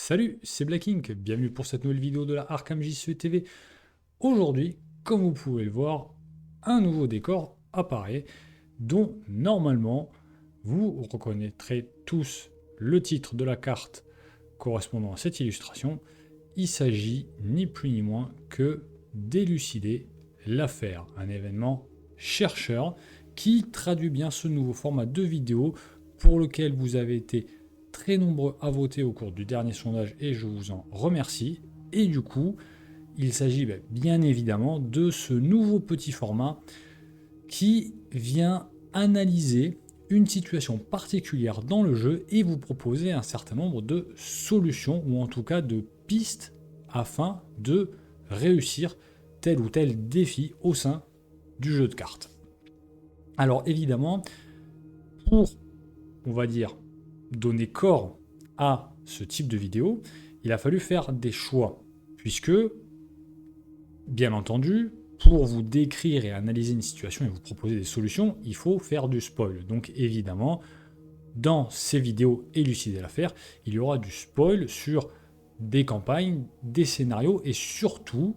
Salut, c'est Black Ink, bienvenue pour cette nouvelle vidéo de la Arkham JCE TV. Aujourd'hui, comme vous pouvez le voir, un nouveau décor apparaît dont normalement vous reconnaîtrez tous le titre de la carte correspondant à cette illustration. Il s'agit ni plus ni moins que d'élucider l'affaire, un événement chercheur qui traduit bien ce nouveau format de vidéo pour lequel vous avez été très nombreux à voter au cours du dernier sondage et je vous en remercie. Et du coup, il s'agit bien évidemment de ce nouveau petit format qui vient analyser une situation particulière dans le jeu et vous proposer un certain nombre de solutions ou en tout cas de pistes afin de réussir tel ou tel défi au sein du jeu de cartes. Alors évidemment, pour, on va dire, donner corps à ce type de vidéo, il a fallu faire des choix, puisque, bien entendu, pour vous décrire et analyser une situation et vous proposer des solutions, il faut faire du spoil. Donc évidemment, dans ces vidéos élucider l'affaire, il y aura du spoil sur des campagnes, des scénarios et surtout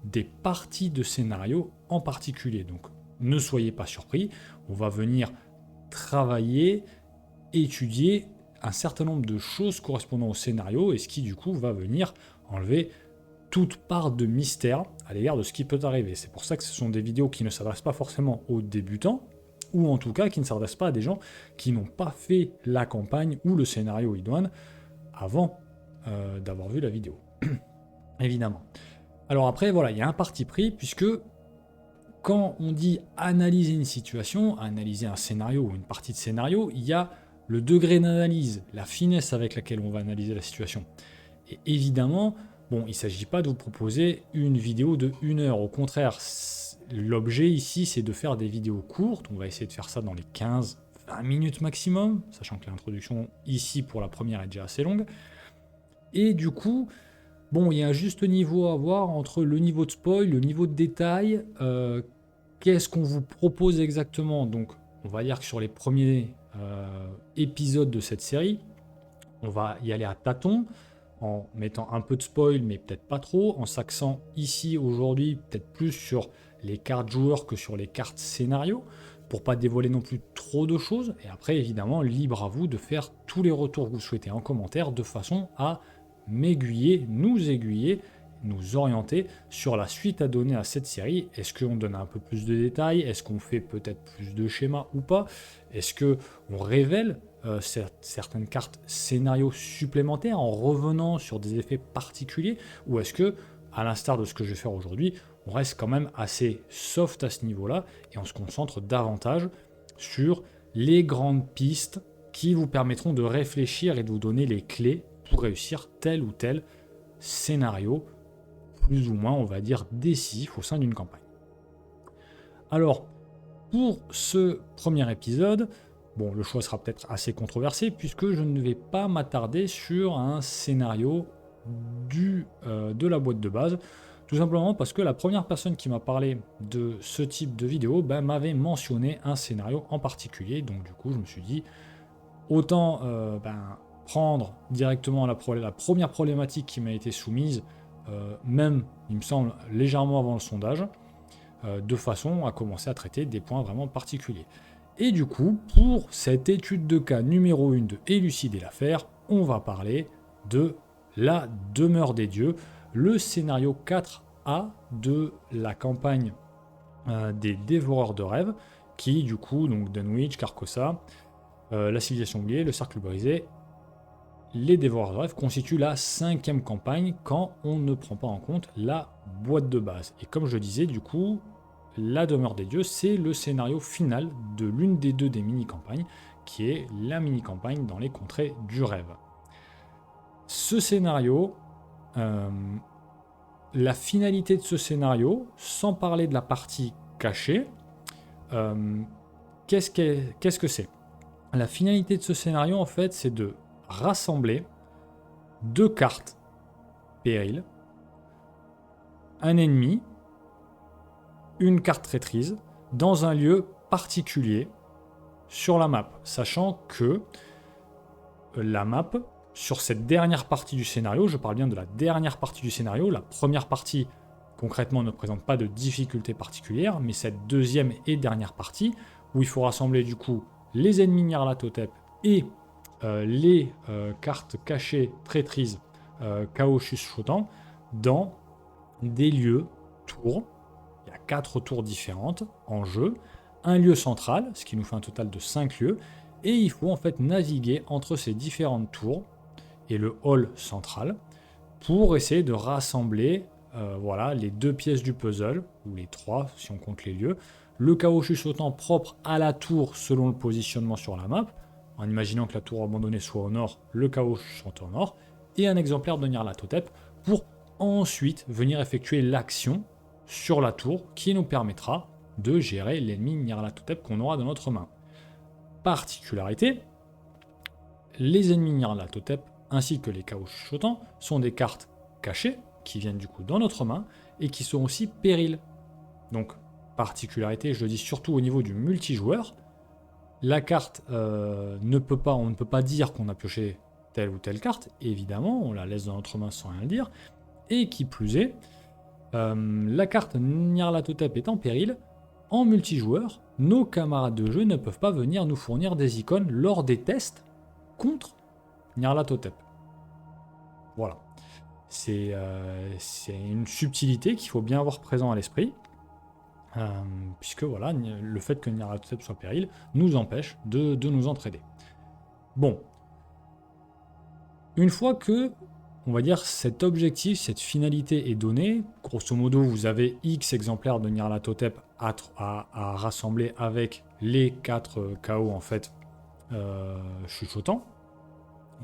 des parties de scénarios en particulier. Donc ne soyez pas surpris, on va venir travailler, étudier un certain nombre de choses correspondant au scénario et ce qui du coup va venir enlever toute part de mystère à l'égard de ce qui peut arriver. C'est pour ça que ce sont des vidéos qui ne s'adressent pas forcément aux débutants ou en tout cas qui ne s'adressent pas à des gens qui n'ont pas fait la campagne ou le scénario idoine avant d'avoir vu la vidéo. Évidemment. Alors après, voilà, il y a un parti pris puisque quand on dit analyser une situation, analyser un scénario ou une partie de scénario, il y a le degré d'analyse, la finesse avec laquelle on va analyser la situation. Et évidemment, bon, il ne s'agit pas de vous proposer une vidéo de 1 heure. Au contraire, l'objet ici, c'est de faire des vidéos courtes. On va essayer de faire ça dans les 15-20 minutes maximum, sachant que l'introduction ici pour la première est déjà assez longue. Et du coup, bon, il y a un juste niveau à avoir entre le niveau de spoil, le niveau de détail. Qu'est-ce qu'on vous propose exactement? Donc, on va dire que sur les premiers épisodes de cette série, on va y aller à tâtons, en mettant un peu de spoil, mais peut-être pas trop, en s'axant ici aujourd'hui peut-être plus sur les cartes joueurs que sur les cartes scénario, pour pas dévoiler non plus trop de choses. Et après, évidemment, libre à vous de faire tous les retours que vous souhaitez en commentaire, de façon à m'aiguiller, nous orienter sur la suite à donner à cette série. Est-ce qu'on donne un peu plus de détails? Est-ce qu'on fait peut-être plus de schémas ou pas? Est-ce qu'on révèle certaines cartes scénarios supplémentaires en revenant sur des effets particuliers? Ou est-ce que, à l'instar de ce que je vais faire aujourd'hui, on reste quand même assez soft à ce niveau-là et on se concentre davantage sur les grandes pistes qui vous permettront de réfléchir et de vous donner les clés pour réussir tel ou tel scénario plus ou moins, on va dire, décisif au sein d'une campagne. Alors, pour ce premier épisode, bon, le choix sera peut-être assez controversé puisque je ne vais pas m'attarder sur un scénario de la boîte de base, tout simplement parce que la première personne qui m'a parlé de ce type de vidéo m'avait mentionné un scénario en particulier, donc du coup je me suis dit, autant prendre directement la première problématique qui m'a été soumise, même, il me semble, légèrement avant le sondage, de façon à commencer à traiter des points vraiment particuliers. Et du coup, pour cette étude de cas numéro 1 de élucider l'affaire, on va parler de la demeure des dieux, le scénario 4A de la campagne des dévoreurs de rêves, qui du coup, donc Dunwich, Carcosa, la civilisation oubliée, le cercle brisé, les dévoreurs de rêves constituent la 5e campagne quand on ne prend pas en compte la boîte de base. Et comme je disais, du coup, la demeure des dieux, c'est le scénario final de l'une des deux des mini-campagnes, qui est la mini-campagne dans les contrées du rêve. Ce scénario, la finalité de ce scénario, sans parler de la partie cachée, qu'est-ce que c'est? La finalité de ce scénario, en fait, c'est de rassembler 2 cartes péril, un ennemi, une carte traîtrise, dans un lieu particulier sur la map, sachant que la map sur cette dernière partie du scénario, je parle bien de la dernière partie du scénario, la première partie concrètement ne présente pas de difficulté particulière, mais cette deuxième et dernière partie, où il faut rassembler du coup les ennemis Nyarlathotep et les cartes cachées traîtrises Chaos chuchotant dans des lieux, tours. Il y a 4 tours différentes en jeu, un lieu central, ce qui nous fait un total de 5 lieux, et il faut en fait naviguer entre ces différentes tours et le hall central pour essayer de rassembler voilà, les 2 pièces du puzzle, ou les 3 si on compte les lieux, le chaos chuchotant propre à la tour selon le positionnement sur la map, en imaginant que la tour abandonnée soit au nord, le chaos chuchotant au nord, et un exemplaire de Nyarlathotep pour ensuite venir effectuer l'action sur la tour qui nous permettra de gérer l'ennemi Nyarlathotep qu'on aura dans notre main. Particularité, les ennemis Nyarlathotep ainsi que les chaos chuchotants sont des cartes cachées qui viennent du coup dans notre main et qui sont aussi périls. Donc, particularité, je le dis surtout au niveau du multijoueur, la carte on ne peut pas dire qu'on a pioché telle ou telle carte, évidemment, on la laisse dans notre main sans rien dire, et qui plus est, la carte Nyarlathotep est en péril, en multijoueur, nos camarades de jeu ne peuvent pas venir nous fournir des icônes lors des tests contre Nyarlathotep. Voilà. C'est une subtilité qu'il faut bien avoir présent à l'esprit, puisque voilà, le fait que Nyarlathotep soit péril nous empêche de nous entraider. Bon. Une fois que, on va dire, cet objectif, cette finalité est donnée, grosso modo, vous avez X exemplaires de Nyarlathotep à rassembler avec les 4 KO en fait chuchotants.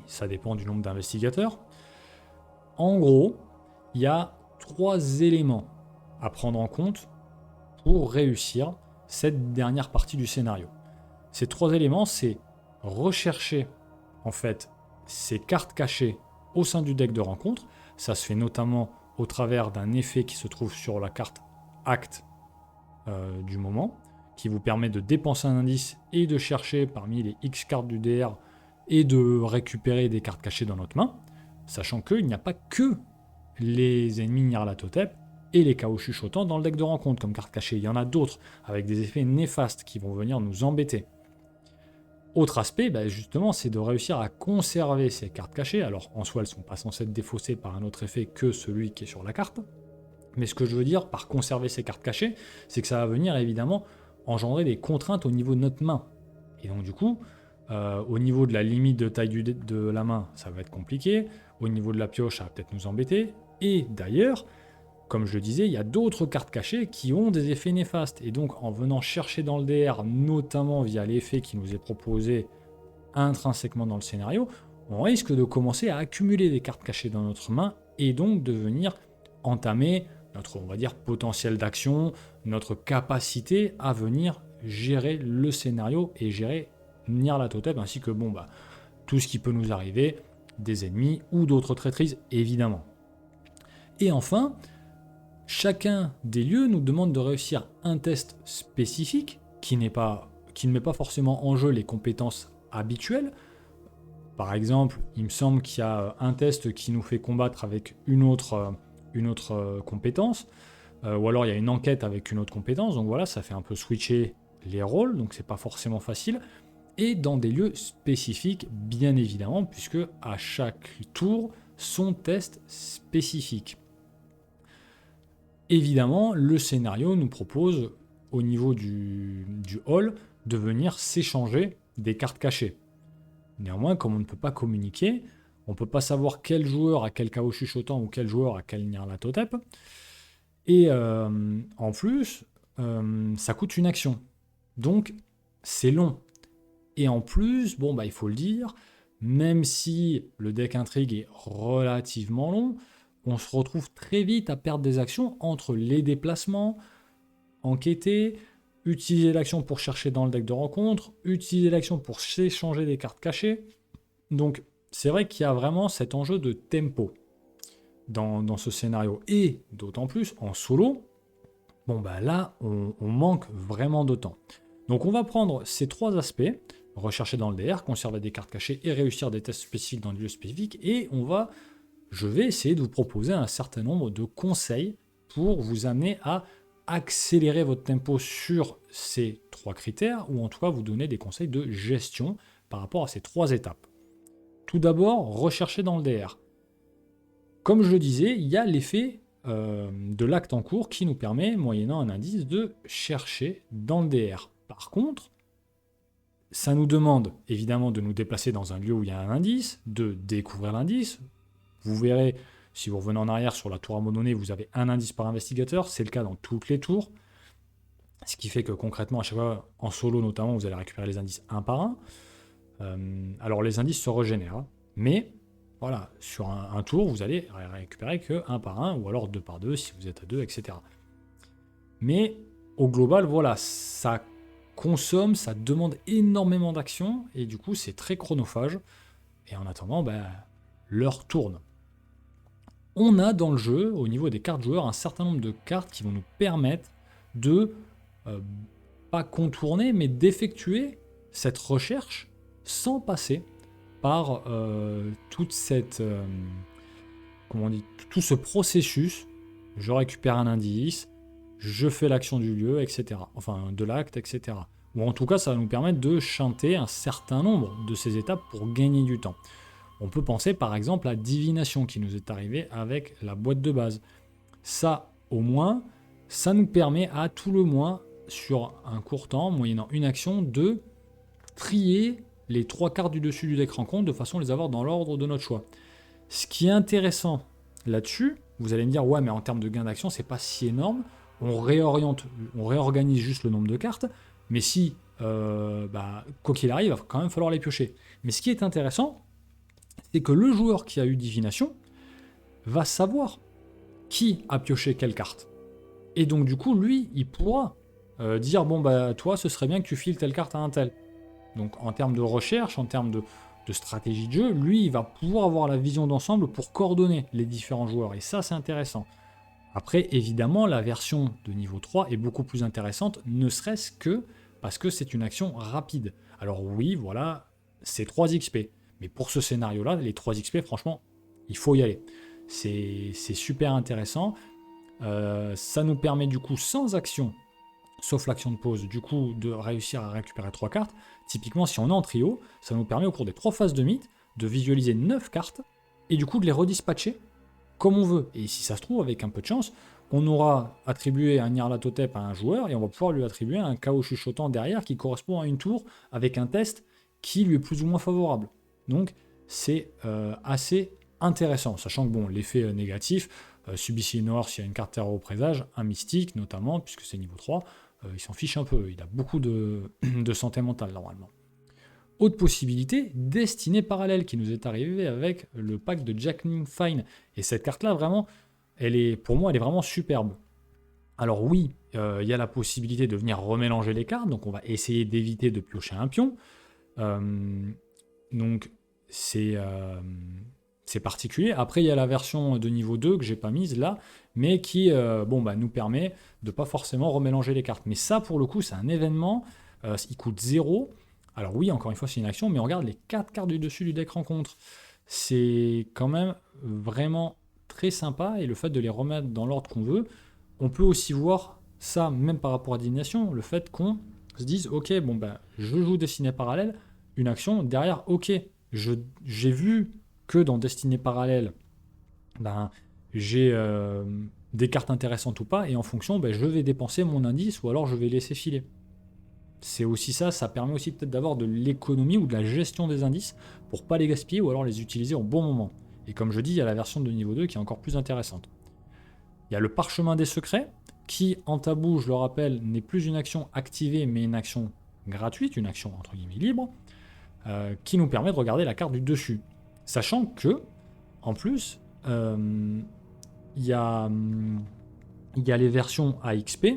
Ça dépend du nombre d'investigateurs. En gros, il y a 3 éléments à prendre en compte pour réussir cette dernière partie du scénario. Ces 3 éléments, c'est rechercher en fait ces cartes cachées au sein du deck de rencontre. Ça se fait notamment au travers d'un effet qui se trouve sur la carte acte du moment, qui vous permet de dépenser un indice et de chercher parmi les X cartes du DR et de récupérer des cartes cachées dans notre main, sachant qu'il n'y a pas que les ennemis Nyarlathotep et les chaos chuchotants dans le deck de rencontre comme cartes cachées. Il y en a d'autres avec des effets néfastes qui vont venir nous embêter. Autre aspect, justement, c'est de réussir à conserver ces cartes cachées. Alors, en soi, elles ne sont pas censées être défaussées par un autre effet que celui qui est sur la carte. Mais ce que je veux dire par conserver ces cartes cachées, c'est que ça va venir évidemment engendrer des contraintes au niveau de notre main. Et donc, du coup, au niveau de la limite de taille de la main, ça va être compliqué. Au niveau de la pioche, ça va peut-être nous embêter. Et d'ailleurs, comme je le disais, il y a d'autres cartes cachées qui ont des effets néfastes. Et donc, en venant chercher dans le DR, notamment via l'effet qui nous est proposé intrinsèquement dans le scénario, on risque de commencer à accumuler des cartes cachées dans notre main et donc de venir entamer notre, on va dire, potentiel d'action, notre capacité à venir gérer le scénario et gérer Nyarlathotep, ainsi que tout ce qui peut nous arriver, des ennemis ou d'autres traîtrises, évidemment. Et enfin, chacun des lieux nous demande de réussir un test spécifique qui ne met pas forcément en jeu les compétences habituelles. Par exemple, il me semble qu'il y a un test qui nous fait combattre avec une autre compétence, ou alors il y a une enquête avec une autre compétence, donc voilà, ça fait un peu switcher les rôles, donc c'est pas forcément facile, et dans des lieux spécifiques, bien évidemment, puisque à chaque tour, son test spécifique. Évidemment, le scénario nous propose, au niveau du hall, de venir s'échanger des cartes cachées. Néanmoins, comme on ne peut pas communiquer, on ne peut pas savoir quel joueur a quel chaos chuchotant ou quel joueur a quel Nyarlathotep. Et en plus, ça coûte une action. Donc, c'est long. Et en plus, il faut le dire, même si le deck intrigue est relativement long, on se retrouve très vite à perdre des actions entre les déplacements, enquêter, utiliser l'action pour chercher dans le deck de rencontre, utiliser l'action pour s'échanger des cartes cachées. Donc c'est vrai qu'il y a vraiment cet enjeu de tempo dans ce scénario. Et d'autant plus en solo, là on manque vraiment de temps. Donc on va prendre ces 3 aspects, rechercher dans le DR, conserver des cartes cachées et réussir des tests spécifiques dans des lieux spécifiques. Et je vais essayer de vous proposer un certain nombre de conseils pour vous amener à accélérer votre tempo sur ces 3 critères, ou en tout cas vous donner des conseils de gestion par rapport à ces 3 étapes. Tout d'abord, rechercher dans le DR. Comme je le disais, il y a l'effet de l'acte en cours qui nous permet, moyennant un indice, de chercher dans le DR. Par contre, ça nous demande évidemment de nous déplacer dans un lieu où il y a un indice, de découvrir l'indice. Vous verrez, si vous revenez en arrière sur la tour à Mononné, vous avez un indice par investigateur, c'est le cas dans toutes les tours. Ce qui fait que concrètement, à chaque fois, en solo notamment, vous allez récupérer les indices un par un. Alors les indices se régénèrent, hein, mais voilà, sur un tour, vous allez récupérer que un par un, ou alors 2 par 2 si vous êtes à 2, etc. Mais au global, voilà, ça consomme, ça demande énormément d'action, et du coup, c'est très chronophage. Et en attendant, l'heure tourne. On a dans le jeu, au niveau des cartes joueurs, un certain nombre de cartes qui vont nous permettre de, pas contourner, mais d'effectuer cette recherche sans passer par toute cette, tout ce processus. Je récupère un indice, je fais l'action du lieu, etc. Enfin, de l'acte, etc. Ou en tout cas, ça va nous permettre de chanter un certain nombre de ces étapes pour gagner du temps. On peut penser par exemple à divination qui nous est arrivé avec la boîte de base. Ça, au moins, ça nous permet à tout le moins, sur un court temps, moyennant une action, de trier les 3 cartes du dessus du deck rencontre de façon à les avoir dans l'ordre de notre choix. Ce qui est intéressant là-dessus, vous allez me dire, ouais, mais en termes de gain d'action, c'est pas si énorme. On réorganise juste le nombre de cartes, mais si, quoi qu'il arrive, il va quand même falloir les piocher. Mais ce qui est intéressant, c'est que le joueur qui a eu divination va savoir qui a pioché quelle carte. Et donc du coup, lui, il pourra dire, toi, ce serait bien que tu files telle carte à un tel. Donc en termes de recherche, en termes de stratégie de jeu, lui, il va pouvoir avoir la vision d'ensemble pour coordonner les différents joueurs. Et ça, c'est intéressant. Après, évidemment, la version de niveau 3 est beaucoup plus intéressante, ne serait-ce que parce que c'est une action rapide. Alors oui, voilà, c'est 3 XP. Mais pour ce scénario-là, les 3 XP, franchement, il faut y aller. C'est super intéressant. Ça nous permet du coup, sans action, sauf l'action de pause, du coup, de réussir à récupérer 3 cartes. Typiquement, si on est en trio, ça nous permet au cours des 3 phases de mythe de visualiser 9 cartes et du coup de les redispatcher comme on veut. Et si ça se trouve, avec un peu de chance, on aura attribué un Nyarlathotep à un joueur et on va pouvoir lui attribuer un chaos chuchotant derrière qui correspond à une tour avec un test qui lui est plus ou moins favorable. Donc c'est assez intéressant, sachant que bon, l'effet négatif, Subissé Noir, s'il y a une carte terreur au présage, un mystique notamment, puisque c'est niveau 3, il s'en fiche un peu, il a beaucoup de santé mentale normalement. Autre possibilité, Destinée Parallèle, qui nous est arrivée avec le pack de Jacqueline Fine. Et cette carte-là, vraiment, pour moi, elle est vraiment superbe. Alors oui, il y a la possibilité de venir remélanger les cartes, donc on va essayer d'éviter de piocher un pion. Donc c'est particulier. Après, il y a la version de niveau 2 que j'ai pas mise là, mais qui nous permet de pas forcément remélanger les cartes. Mais ça, pour le coup, c'est un événement, il coûte 0. Alors oui, encore une fois, c'est une action, mais on regarde les 4 cartes du dessus du deck rencontre. C'est quand même vraiment très sympa, et le fait de les remettre dans l'ordre qu'on veut, on peut aussi voir ça, même par rapport à Divination, le fait qu'on se dise, ok, je joue Destinée Parallèle, une action, derrière, ok, j'ai vu que dans Destinée Parallèle, j'ai des cartes intéressantes ou pas, et en fonction, je vais dépenser mon indice, ou alors je vais laisser filer. C'est aussi ça permet aussi peut-être d'avoir de l'économie ou de la gestion des indices pour pas les gaspiller ou alors les utiliser au bon moment. Et comme je dis, il y a la version de niveau 2 qui est encore plus intéressante. Il y a le Parchemin des Secrets, qui en tabou, je le rappelle, n'est plus une action activée mais une action gratuite, une action entre guillemets libre, qui nous permet de regarder la carte du dessus. Sachant que, en plus, il y a les versions AXP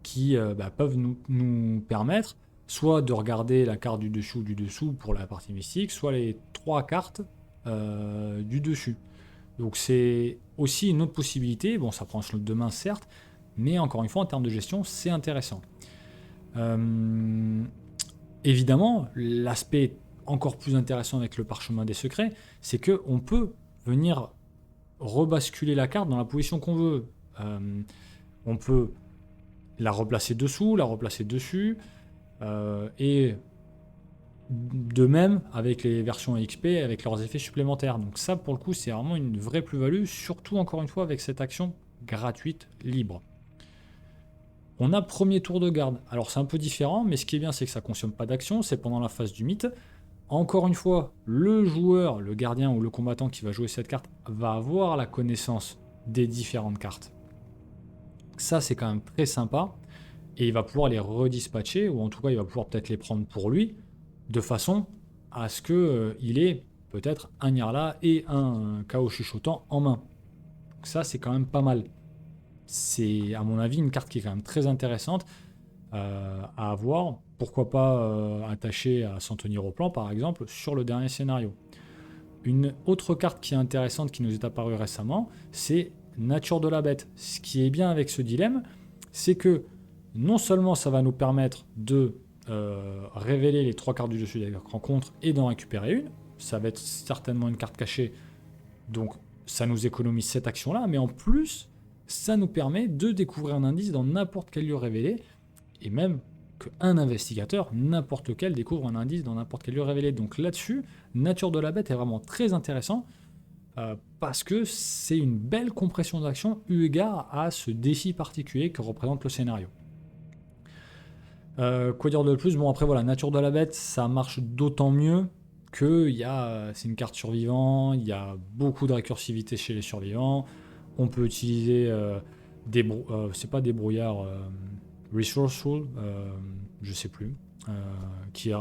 qui peuvent nous permettre soit de regarder la carte du dessous pour la partie mystique, soit les 3 cartes du dessus. Donc c'est aussi une autre possibilité. Bon, ça prend un slot de main certes, mais encore une fois, en termes de gestion, c'est intéressant. Évidemment, l'aspect encore plus intéressant avec le parchemin des secrets, c'est qu'on peut venir rebasculer la carte dans la position qu'on veut. On peut la replacer dessous, la replacer dessus, et de même avec les versions XP, avec leurs effets supplémentaires. Donc ça, pour le coup, c'est vraiment une vraie plus-value, surtout encore une fois avec cette action gratuite, libre. On a premier tour de garde. Alors c'est un peu différent, mais ce qui est bien, c'est que ça ne consomme pas d'action, c'est pendant la phase du mythe. Encore une fois, le joueur, le gardien ou le combattant qui va jouer cette carte va avoir la connaissance des différentes cartes. Ça, c'est quand même très sympa. Et il va pouvoir les redispatcher, ou en tout cas, il va pouvoir peut-être les prendre pour lui, de façon à ce qu'il ait peut-être un Nirla et un Chaos Chuchotant en main. Donc ça, c'est quand même pas mal. C'est, à mon avis, une carte qui est quand même très intéressante à avoir. Pourquoi pas attacher à s'en tenir au plan, par exemple, sur le dernier scénario. Une autre carte qui est intéressante, qui nous est apparue récemment, c'est Nature de la Bête. Ce qui est bien avec ce dilemme, c'est que non seulement ça va nous permettre de révéler les 3 cartes du dessus des rencontres et d'en récupérer une, ça va être certainement une carte cachée, donc ça nous économise cette action-là, mais en plus, ça nous permet de découvrir un indice dans n'importe quel lieu révélé, et même qu'un investigateur, n'importe lequel, découvre un indice dans n'importe quel lieu révélé. Donc là-dessus, Nature de la Bête est vraiment très intéressant, parce que c'est une belle compression d'action eu égard à ce défi particulier que représente le scénario. Quoi dire de plus? Bon, après voilà, Nature de la Bête, ça marche d'autant mieux que c'est une carte survivant, il y a beaucoup de récursivité chez les survivants. On peut utiliser c'est pas des brouillards, resourceful, je sais plus, qui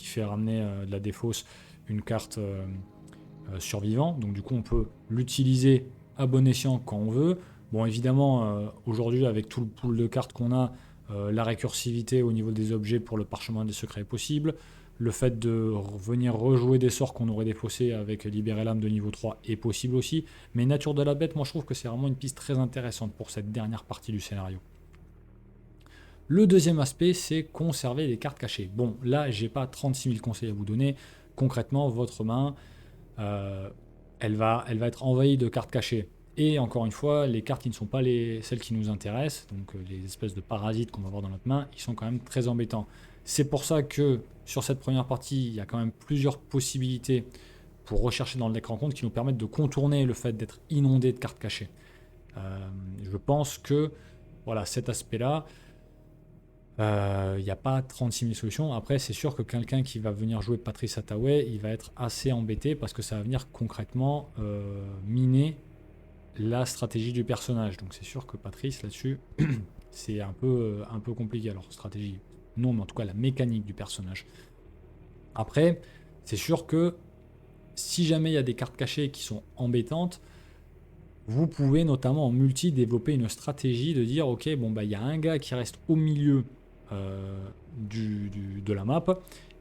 fait ramener de la défausse une carte survivant. Donc du coup, on peut l'utiliser à bon escient quand on veut. Bon, évidemment, aujourd'hui, avec tout le pool de cartes qu'on a, la récursivité au niveau des objets pour le parchemin des secrets est possible. Le fait de venir rejouer des sorts qu'on aurait défaussés avec Libérer l'âme de niveau 3 est possible aussi. Mais Nature de la Bête, moi je trouve que c'est vraiment une piste très intéressante pour cette dernière partie du scénario. Le deuxième aspect, c'est conserver des cartes cachées. Bon, là, j'ai pas 36 000 conseils à vous donner. Concrètement, votre main, elle va être envahie de cartes cachées. Et encore une fois, les cartes qui ne sont pas celles qui nous intéressent, donc les espèces de parasites qu'on va avoir dans notre main, ils sont quand même très embêtants. C'est pour ça que sur cette première partie, il y a quand même plusieurs possibilités pour rechercher dans le deck rencontre qui nous permettent de contourner le fait d'être inondé de cartes cachées. Je pense que voilà, cet aspect-là, il n'y a pas 36 000 solutions. Après, c'est sûr que quelqu'un qui va venir jouer Patrice Attaway, il va être assez embêté parce que ça va venir concrètement miner la stratégie du personnage. Donc c'est sûr que Patrice, là-dessus, c'est un peu compliqué. Alors, stratégie, non, mais en tout cas, la mécanique du personnage. Après, c'est sûr que si jamais il y a des cartes cachées qui sont embêtantes, vous pouvez notamment en multi développer une stratégie de dire ok, bon, bah, il y a un gars qui reste au milieu de la map,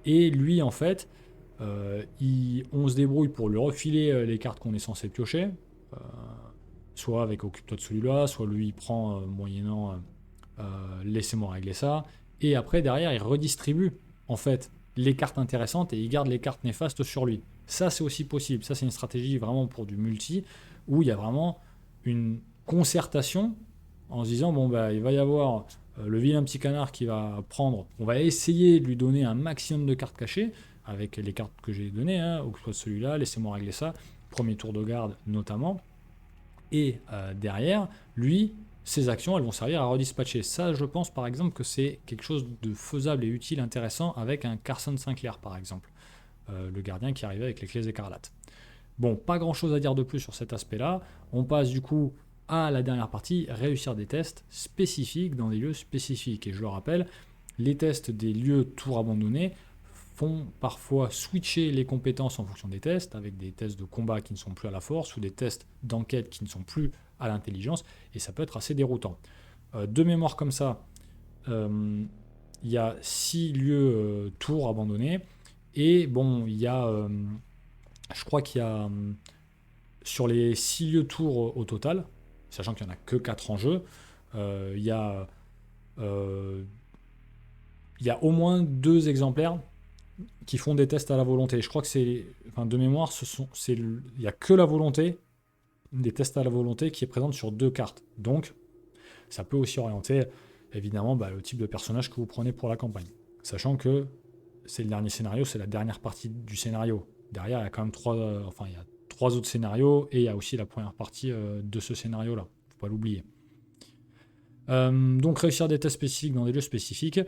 et lui, en fait, on se débrouille pour lui refiler les cartes qu'on est censé piocher. Soit avec occupe-toi de celui-là, soit lui il prend moyennant laissez-moi régler ça. Et après derrière il redistribue en fait les cartes intéressantes et il garde les cartes néfastes sur lui. Ça c'est aussi possible. Ça c'est une stratégie vraiment pour du multi où il y a vraiment une concertation en se disant bon bah il va y avoir le vilain petit canard qui va prendre. On va essayer de lui donner un maximum de cartes cachées avec les cartes que j'ai données. Occupe-toi de celui-là, laissez-moi régler ça. Premier tour de garde notamment. Et derrière, lui, ses actions, elles vont servir à redispatcher. Ça, je pense par exemple que c'est quelque chose de faisable et utile, intéressant avec un Carson Sinclair par exemple, le gardien qui arrivait avec les clés écarlates. Bon, pas grand chose à dire de plus sur cet aspect-là. On passe du coup à la dernière partie, réussir des tests spécifiques dans des lieux spécifiques. Et je le rappelle, les tests des lieux tours abandonnés font parfois switcher les compétences en fonction des tests, avec des tests de combat qui ne sont plus à la force ou des tests d'enquête qui ne sont plus à l'intelligence, et ça peut être assez déroutant. De mémoire comme ça, il y a 6 lieux tours abandonnés, et bon, il y a, je crois qu'il y a, sur les 6 lieux tours au total, sachant qu'il n'y en a que 4 en jeu, il y a il y a au moins 2 exemplaires qui font des tests à la volonté. Je crois que c'est, enfin, de mémoire, il n'y a que la volonté, des tests à la volonté qui est présente sur 2 cartes. Donc, ça peut aussi orienter, évidemment, le type de personnage que vous prenez pour la campagne. Sachant que c'est le dernier scénario, c'est la dernière partie du scénario. Derrière, il y a quand même 3 autres scénarios, et il y a aussi la première partie de ce scénario-là. Faut pas l'oublier. Donc, réussir des tests spécifiques dans des lieux spécifiques.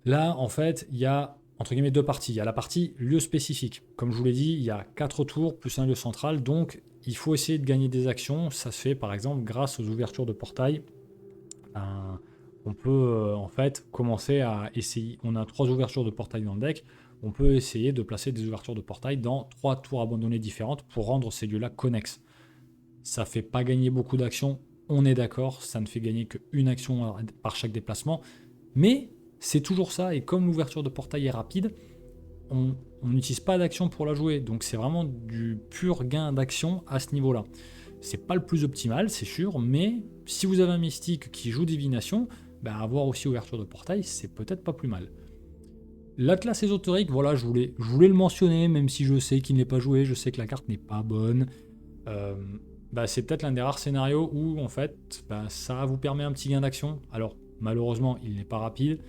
Là, en fait, il y a entre guillemets 2 parties. Il y a la partie lieu spécifique. Comme je vous l'ai dit, il y a 4 tours plus un lieu central. Donc, il faut essayer de gagner des actions. Ça se fait par exemple grâce aux ouvertures de portail. On peut en fait commencer à essayer. On a 3 ouvertures de portail dans le deck. On peut essayer de placer des ouvertures de portail dans 3 tours abandonnées différentes pour rendre ces lieux-là connexes. Ça ne fait pas gagner beaucoup d'actions. On est d'accord. Ça ne fait gagner qu'une action par chaque déplacement. Mais c'est toujours ça, et comme l'ouverture de portail est rapide, on n'utilise pas d'action pour la jouer, donc c'est vraiment du pur gain d'action à ce niveau-là. C'est pas le plus optimal, c'est sûr, mais si vous avez un mystique qui joue divination, avoir aussi ouverture de portail, c'est peut-être pas plus mal. L'Atlas ésotérique, voilà, je voulais le mentionner, même si je sais qu'il n'est pas joué, je sais que la carte n'est pas bonne. C'est peut-être l'un des rares scénarios où en fait ça vous permet un petit gain d'action. Alors malheureusement il n'est pas rapide,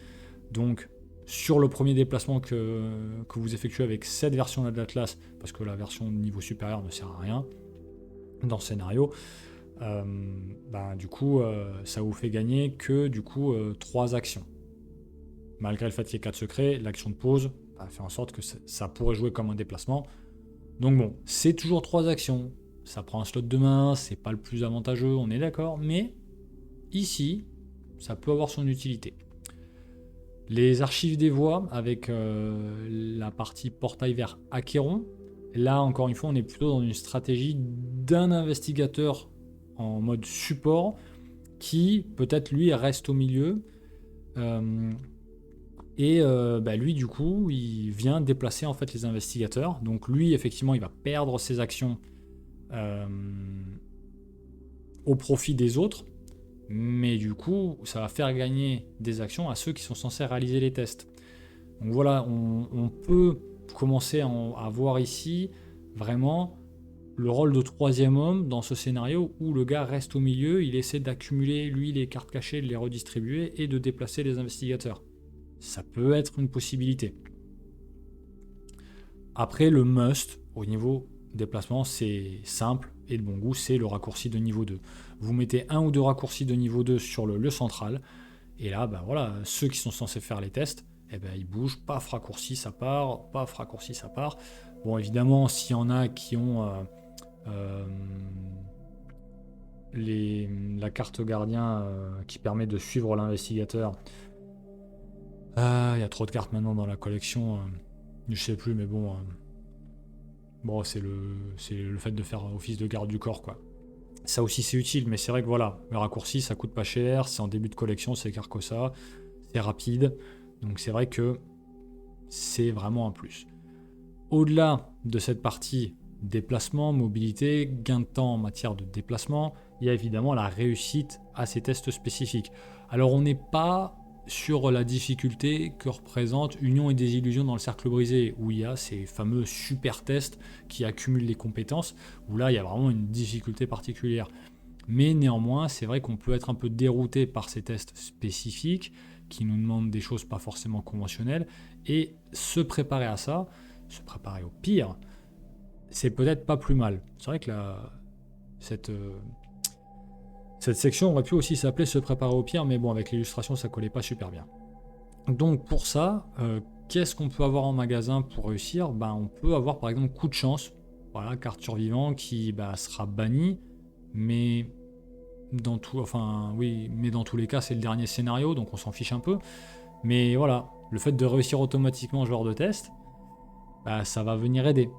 donc sur le premier déplacement que vous effectuez avec cette version-là de l'Atlas, parce que la version de niveau supérieur ne sert à rien dans ce scénario, du coup ça vous fait gagner que 3 actions. Malgré le fait qu'il y ait 4 secrets, l'action de pause fait en sorte que ça pourrait jouer comme un déplacement. Donc bon, c'est toujours 3 actions. Ça prend un slot de main, c'est pas le plus avantageux, on est d'accord, mais ici, ça peut avoir son utilité. Les archives des voix avec la partie portail vers Achéron. Là, encore une fois, on est plutôt dans une stratégie d'un investigateur en mode support qui, peut-être, lui, reste au milieu. Lui, du coup, il vient déplacer en fait les investigateurs. Donc lui, effectivement, il va perdre ses actions au profit des autres. Mais du coup, ça va faire gagner des actions à ceux qui sont censés réaliser les tests. Donc voilà, on peut commencer à voir ici vraiment le rôle de 3e homme dans ce scénario où le gars reste au milieu, il essaie d'accumuler lui les cartes cachées, de les redistribuer et de déplacer les investigateurs. Ça peut être une possibilité. Après, le must au niveau déplacement, c'est simple et de bon goût, c'est le raccourci de niveau 2. Vous mettez 1 ou 2 raccourcis de niveau 2 sur le lieu central, et là, voilà, ceux qui sont censés faire les tests, ils bougent, paf, raccourci, ça part, paf, raccourci, ça part. Bon, évidemment, s'il y en a qui ont la carte gardien qui permet de suivre l'investigateur, il y a trop de cartes maintenant dans la collection, je sais plus, mais bon... Bon, c'est le fait de faire office de garde du corps, quoi. Ça aussi, c'est utile, mais c'est vrai que voilà, le raccourci, ça coûte pas cher, c'est en début de collection, c'est Carcosa, c'est rapide, donc c'est vrai que c'est vraiment un plus. Au-delà de cette partie déplacement, mobilité, gain de temps en matière de déplacement, il y a évidemment la réussite à ces tests spécifiques. Alors, on n'est pas sur la difficulté que représente Union et Désillusion dans le cercle brisé, où il y a ces fameux super tests qui accumulent les compétences, où là il y a vraiment une difficulté particulière. Mais néanmoins, c'est vrai qu'on peut être un peu dérouté par ces tests spécifiques, qui nous demandent des choses pas forcément conventionnelles, et se préparer à ça, se préparer au pire, c'est peut-être pas plus mal. C'est vrai que cette section aurait pu aussi s'appeler se préparer au pire, mais bon, avec l'illustration, ça collait pas super bien. Donc pour ça, qu'est-ce qu'on peut avoir en magasin pour réussir ? On peut avoir par exemple coup de chance, voilà, carte survivant qui sera bannie, mais dans tous les cas, c'est le dernier scénario, donc on s'en fiche un peu. Mais voilà, le fait de réussir automatiquement ce genre de test, ça va venir aider.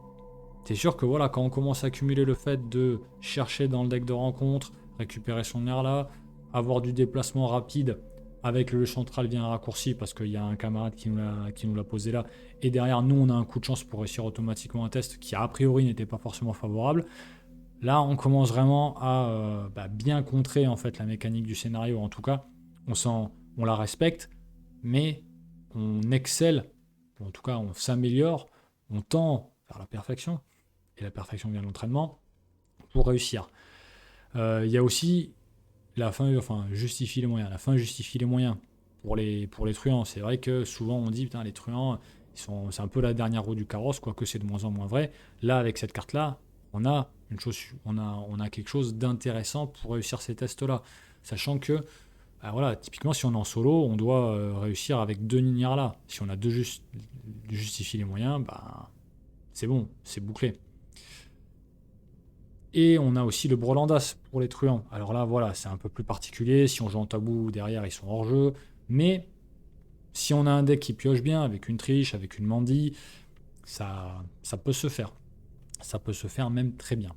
C'est sûr que voilà, quand on commence à accumuler le fait de chercher dans le deck de rencontre, récupérer son air là, avoir du déplacement rapide avec le central via un raccourci parce qu'il y a un camarade qui nous l'a posé là, et derrière nous on a un coup de chance pour réussir automatiquement un test qui a priori n'était pas forcément favorable. Là on commence vraiment à bien contrer en fait la mécanique du scénario. En tout cas on la respecte, mais on excelle, ou en tout cas on s'améliore, on tend vers la perfection, et la perfection vient de l'entraînement, pour réussir. Il y a aussi la fin, enfin justifie les moyens. La fin justifie les moyens pour les truands. C'est vrai que souvent on dit putain les truands, c'est un peu la dernière roue du carrosse, quoique c'est de moins en moins vrai. Là avec cette carte là, on a quelque chose d'intéressant pour réussir ces tests là, sachant que voilà, typiquement si on est en solo, on doit réussir avec 2 Ninjarla. Si on a justifie les moyens, bah c'est bon, c'est bouclé. Et on a aussi le Brolandas pour les truands. Alors là, voilà, c'est un peu plus particulier. Si on joue en tabou, derrière, ils sont hors jeu. Mais si on a un deck qui pioche bien, avec une triche, avec une Mandy, ça peut se faire. Ça peut se faire même très bien.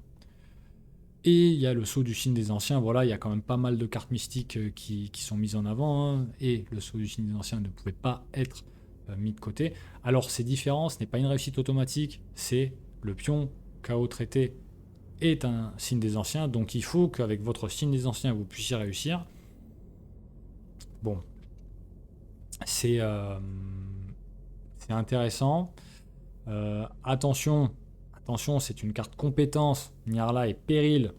Et il y a le Sceau du Signe des Anciens. Voilà, il y a quand même pas mal de cartes mystiques qui sont mises en avant. Hein. Et le Sceau du Signe des Anciens ne pouvait pas être mis de côté. Alors c'est différent, ce n'est pas une réussite automatique. C'est le pion KO traité est un signe des anciens, donc il faut qu'avec votre signe des anciens vous puissiez réussir. Bon, c'est intéressant. Attention, c'est une carte compétence. Nyarla est péril,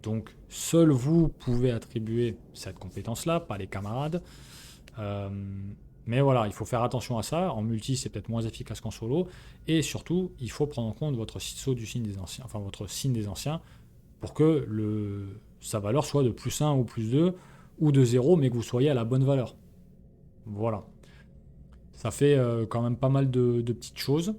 donc seul vous pouvez attribuer cette compétence-là, pas les camarades. Mais voilà, il faut faire attention à ça. En multi, c'est peut-être moins efficace qu'en solo. Et surtout, il faut prendre en compte votre sceau du signe des anciens, enfin votre signe des anciens, pour que sa valeur soit de +1 ou +2 ou de 0, mais que vous soyez à la bonne valeur. Voilà. Ça fait quand même pas mal de petites choses.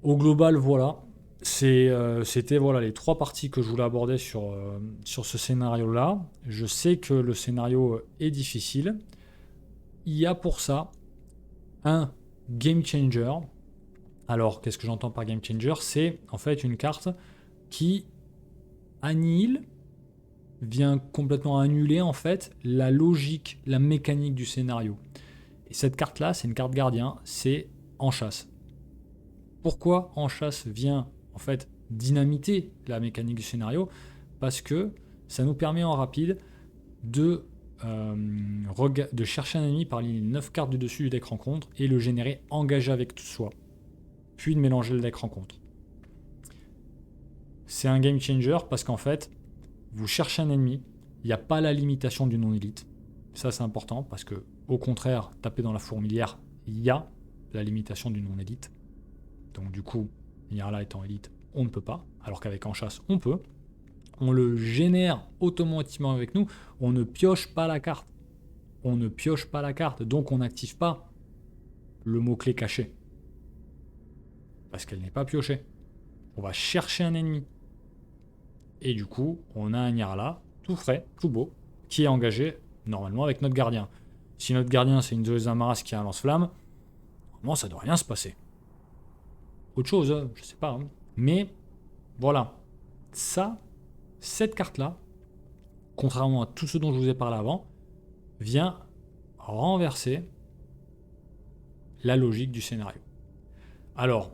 Au global, voilà. C'était voilà, les 3 parties que je voulais aborder sur ce scénario-là. Je sais que le scénario est difficile. Il y a pour ça un game changer. Alors, qu'est-ce que j'entends par game changer? C'est en fait une carte qui annihile, vient complètement annuler en fait la logique, la mécanique du scénario. Et cette carte-là, c'est une carte gardien, c'est En Chasse. Pourquoi En Chasse vient en fait dynamiter la mécanique du scénario? Parce que ça nous permet en rapide de chercher un ennemi par les 9 cartes du dessus du deck rencontre et le générer engagé avec soi, puis de mélanger le deck rencontre. C'est un game changer parce qu'en fait, vous cherchez un ennemi, il n'y a pas la limitation du non-élite. Ça c'est important parce que au contraire, taper dans la fourmilière, il y a la limitation du non-élite. Donc du coup, là étant élite, on ne peut pas, alors qu'avec En Chasse, on peut. On le génère automatiquement avec nous, on ne pioche pas la carte. Donc on n'active pas le mot-clé caché. Parce qu'elle n'est pas piochée. On va chercher un ennemi. Et du coup, on a un Nyarla, tout frais, tout beau, qui est engagé normalement avec notre gardien. Si notre gardien c'est une Zoé Zamaras qui a un lance-flamme, normalement ça ne doit rien se passer. Autre chose, je sais pas. Hein. Mais voilà. Cette carte-là, contrairement à tout ce dont je vous ai parlé avant, vient renverser la logique du scénario. Alors,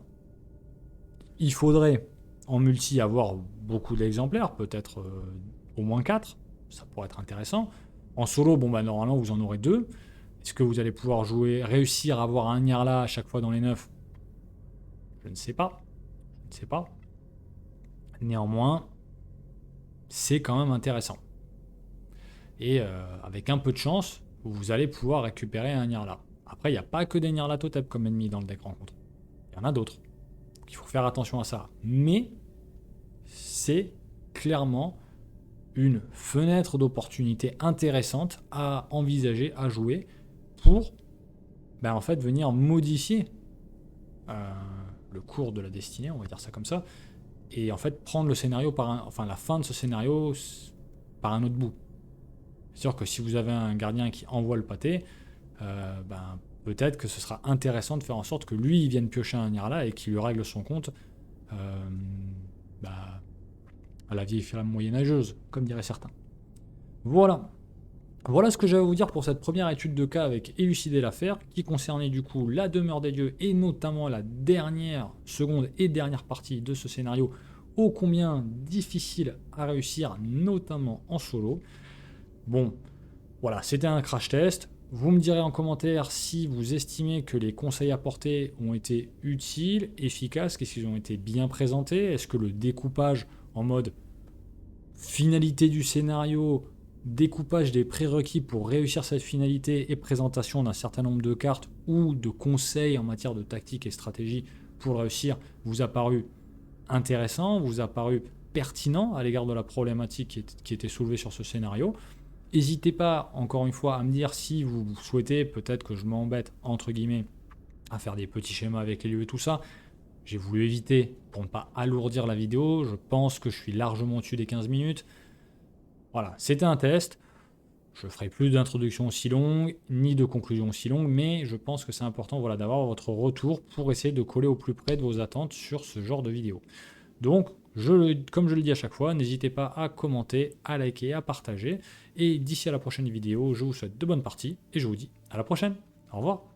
il faudrait en multi avoir beaucoup d'exemplaires, peut-être au moins 4, ça pourrait être intéressant. En solo, normalement vous en aurez 2. Est-ce que vous allez pouvoir réussir à avoir un Nyarla à chaque fois dans les 9? Je ne sais pas. Néanmoins, c'est quand même intéressant. Et avec un peu de chance, vous allez pouvoir récupérer un Nyarla. Après, il n'y a pas que des Nyarlathotep comme ennemis dans le deck rencontre. Il y en a d'autres. Donc il faut faire attention à ça. Mais c'est clairement une fenêtre d'opportunité intéressante à envisager, à jouer pour en fait venir modifier le cours de la destinée, on va dire ça comme ça, et en fait prendre le scénario la fin de ce scénario par un autre bout. C'est sûr que si vous avez un gardien qui envoie le pâté, peut-être que ce sera intéressant de faire en sorte que lui il vienne piocher un Nyarla et qu'il lui règle son compte à la vieille flamme moyenâgeuse, comme diraient certains. Voilà ce que j'avais à vous dire pour cette première étude de cas avec élucider l'affaire, qui concernait du coup la demeure des dieux et notamment la seconde et dernière partie de ce scénario, ô combien difficile à réussir, notamment en solo. Bon, voilà, c'était un crash test. Vous me direz en commentaire si vous estimez que les conseils apportés ont été utiles, efficaces, qu'est-ce qu'ils ont été bien présentés, est-ce que le découpage en mode finalité du scénario, découpage des prérequis pour réussir cette finalité et présentation d'un certain nombre de cartes ou de conseils en matière de tactique et stratégie pour réussir vous a paru intéressant, vous a paru pertinent à l'égard de la problématique qui était soulevée sur ce scénario. N'hésitez pas, encore une fois, à me dire si vous souhaitez, peut-être que je m'embête, entre guillemets, à faire des petits schémas avec les lieux et tout ça. J'ai voulu éviter pour ne pas alourdir la vidéo. Je pense que je suis largement au-dessus des 15 minutes. Voilà, c'était un test. Je ne ferai plus d'introduction aussi longue, ni de conclusion aussi longue, mais je pense que c'est important voilà, d'avoir votre retour pour essayer de coller au plus près de vos attentes sur ce genre de vidéo. Donc, comme je le dis à chaque fois, n'hésitez pas à commenter, à liker, à partager. Et d'ici à la prochaine vidéo, je vous souhaite de bonnes parties et je vous dis à la prochaine. Au revoir.